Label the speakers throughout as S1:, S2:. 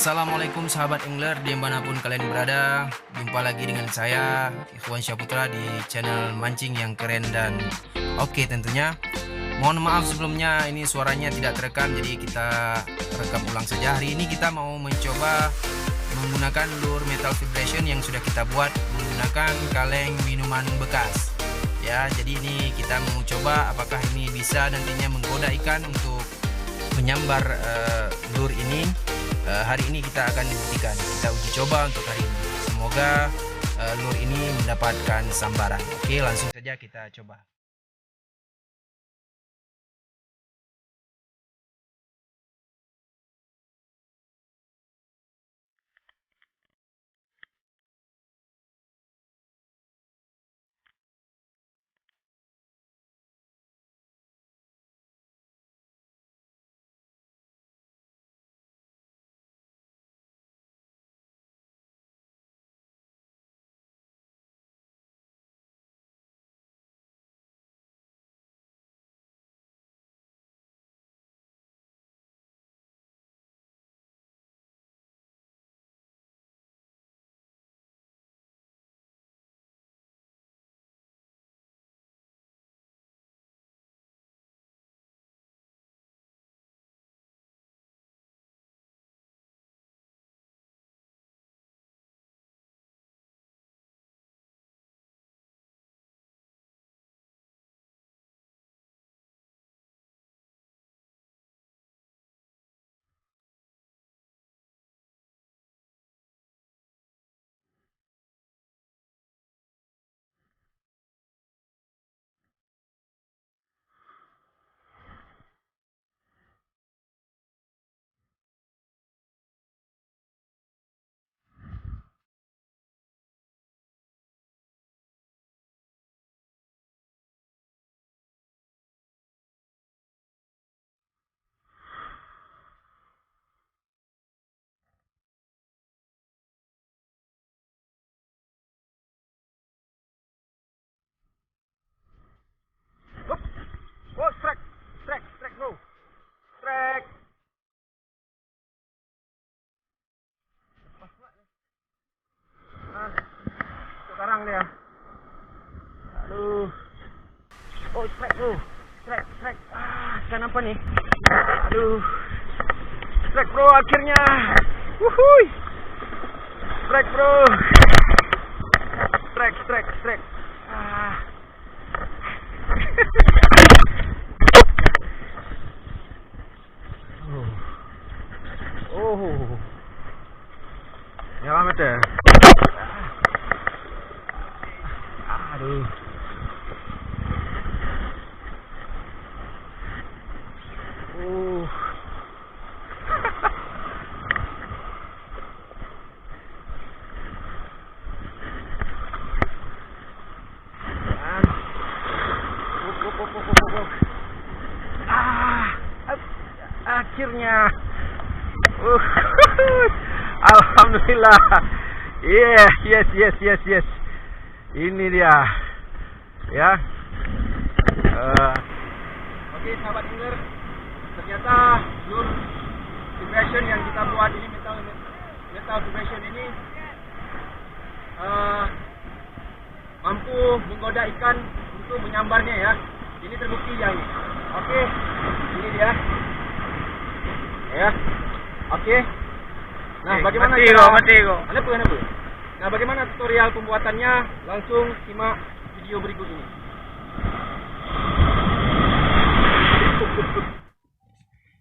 S1: Assalamualaikum sahabat angler dimanapun kalian berada. Jumpa lagi dengan saya Ikhwan Syaputra di channel mancing yang keren dan oke tentunya. Mohon maaf sebelumnya ini suaranya tidak terekam, jadi kita rekam ulang saja. Hari ini kita mau mencoba menggunakan lure metal vibration yang sudah kita buat menggunakan kaleng minuman bekas. Ya, jadi ini kita mau coba apakah ini bisa nantinya menggoda ikan untuk menyambar lure ini. Hari ini kita akan buktikan, kita uji coba untuk hari ini. Semoga lure ini mendapatkan sambaran. Oke, langsung saja kita coba.
S2: Oh, strike bro, strike. Sekarang dia. Aduh. Oh, strike bro, strike. Ikan apa nih? Aduh. Strike bro, akhirnya. Wuhui. Strike bro. Strike. Oh, nyala meter. Aduh. Akhirnya. Alhamdulillah. Yes. Ini dia. Ya. Oke, sahabat angler. Ternyata lure vibration yang kita buat ini metal vibration ini mampu menggoda ikan untuk menyambarnya ya. Ini terbukti yang. Oke. Ini dia. Ya. Oke. Nah, bagaimana mati kok. Anda Bu? Nah, bagaimana tutorial pembuatannya? Langsung simak video berikut ini.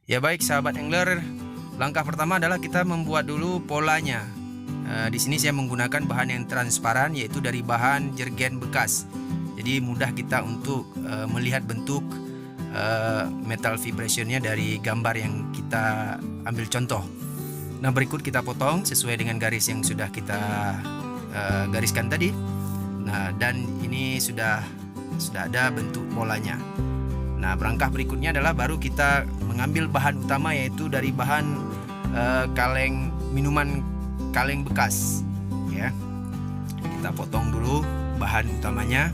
S1: Ya baik sahabat angler, langkah pertama adalah kita membuat dulu polanya. Di sini saya menggunakan bahan yang transparan, yaitu dari bahan jergen bekas. Jadi mudah kita untuk melihat bentuk metal vibrationnya dari gambar yang kita ambil contoh. Nah, berikut kita potong sesuai dengan garis yang sudah kita gariskan tadi. Nah, dan ini sudah ada bentuk polanya. Nah, langkah berikutnya adalah baru kita mengambil bahan utama, yaitu dari bahan kaleng minuman kaleng bekas. Ya, kita potong dulu bahan utamanya.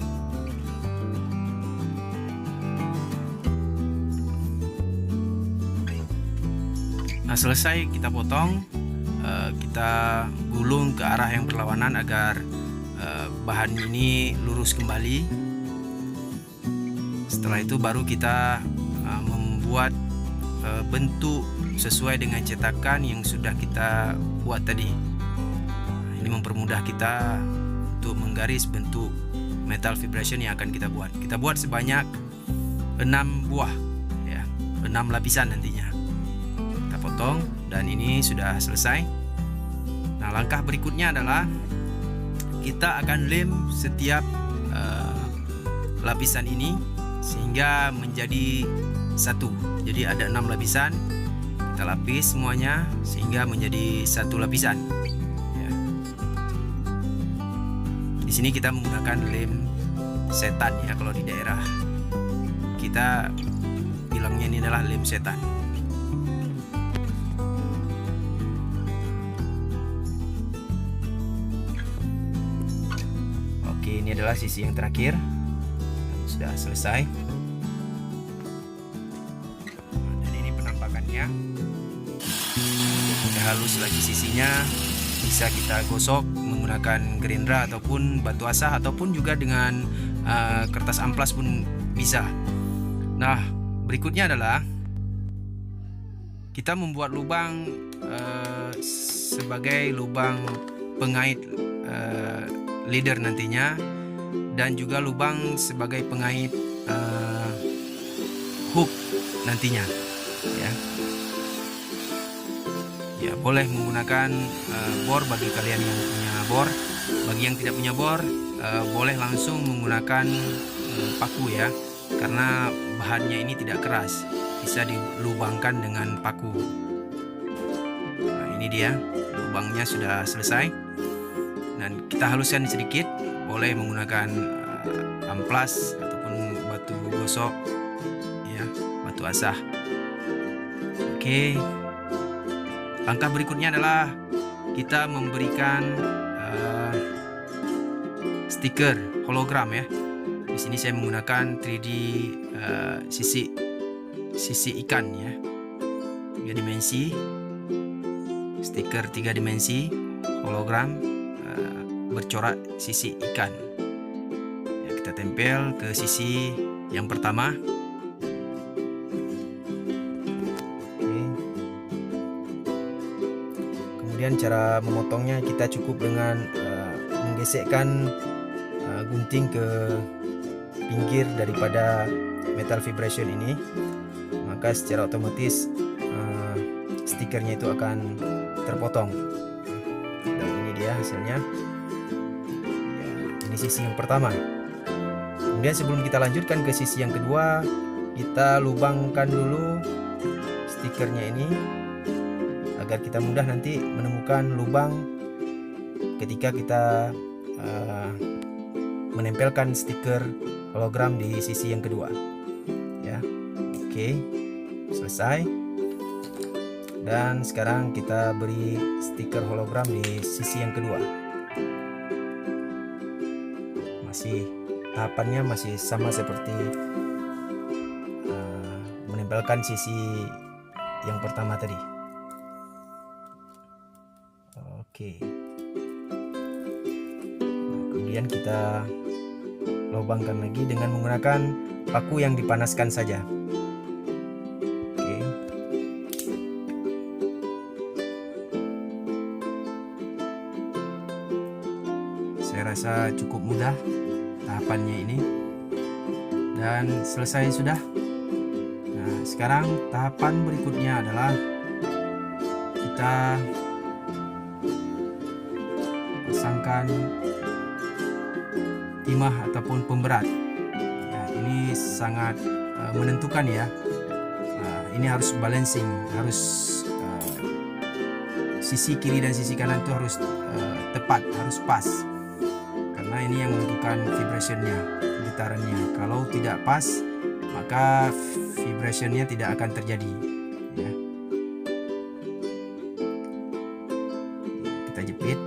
S1: Nah, selesai kita potong, kita gulung ke arah yang berlawanan agar bahan ini lurus kembali. Setelah itu baru kita membuat bentuk sesuai dengan cetakan yang sudah kita buat tadi. Ini mempermudah kita untuk menggaris bentuk metal vibration yang akan kita buat. Kita buat sebanyak 6 buah ya, 6 lapisan nantinya. Kita potong dan ini sudah selesai. Nah, langkah berikutnya adalah kita akan lem setiap lapisan ini sehingga menjadi satu. Jadi ada 6 lapisan, kita lapis semuanya sehingga menjadi satu lapisan ya. Di sini kita menggunakan lem setan ya, kalau di daerah kita bilangnya ini adalah lem setan. Oke, ini adalah sisi yang terakhir, sudah selesai. Dan ini penampakannya. Udah halus lagi sisinya, bisa kita gosok menggunakan gerindra ataupun batu asah ataupun juga dengan kertas amplas pun bisa. Nah, berikutnya adalah kita membuat lubang sebagai lubang pengait leader nantinya, dan juga lubang sebagai pengait hook nantinya ya. Ya, boleh menggunakan bor bagi kalian yang punya bor. Bagi yang tidak punya bor, boleh langsung menggunakan paku ya, karena bahannya ini tidak keras, bisa dilubangkan dengan paku. Nah, ini dia lubangnya sudah selesai, dan kita haluskan sedikit. Boleh menggunakan amplas ataupun batu gosok ya, batu asah. Oke, langkah berikutnya adalah kita memberikan stiker hologram ya. Di sini saya menggunakan 3D sisi ikan ya, 3 dimensi, stiker 3 dimensi hologram bercorak sisi ikan ya. Kita tempel ke sisi yang pertama. Oke. Kemudian cara memotongnya, kita cukup dengan menggesekkan gunting ke pinggir daripada metal vibration ini, maka secara otomatis stikernya itu akan terpotong. Dan ini dia hasilnya ya, ini sisi yang pertama. Kemudian sebelum kita lanjutkan ke sisi yang kedua, kita lubangkan dulu stikernya ini agar kita mudah nanti menemukan lubang ketika kita menempelkan stiker hologram di sisi yang kedua ya. Oke, selesai. Dan sekarang kita beri stiker hologram di sisi yang kedua. Masih tahapannya masih sama seperti menempelkan sisi yang pertama tadi. Oke. Nah, kemudian kita lubangkan lagi dengan menggunakan paku yang dipanaskan saja. Oke. Saya rasa cukup mudah tahapannya ini, dan selesai sudah. Nah, sekarang tahapan berikutnya adalah kita pasangkan timah ataupun pemberat ya. Ini sangat menentukan ya. Ini harus balancing, harus sisi kiri dan sisi kanan itu harus tepat, harus pas, karena ini yang menentukan vibrationnya, getarannya. Kalau tidak pas, maka vibrationnya tidak akan terjadi ya. Kita jepit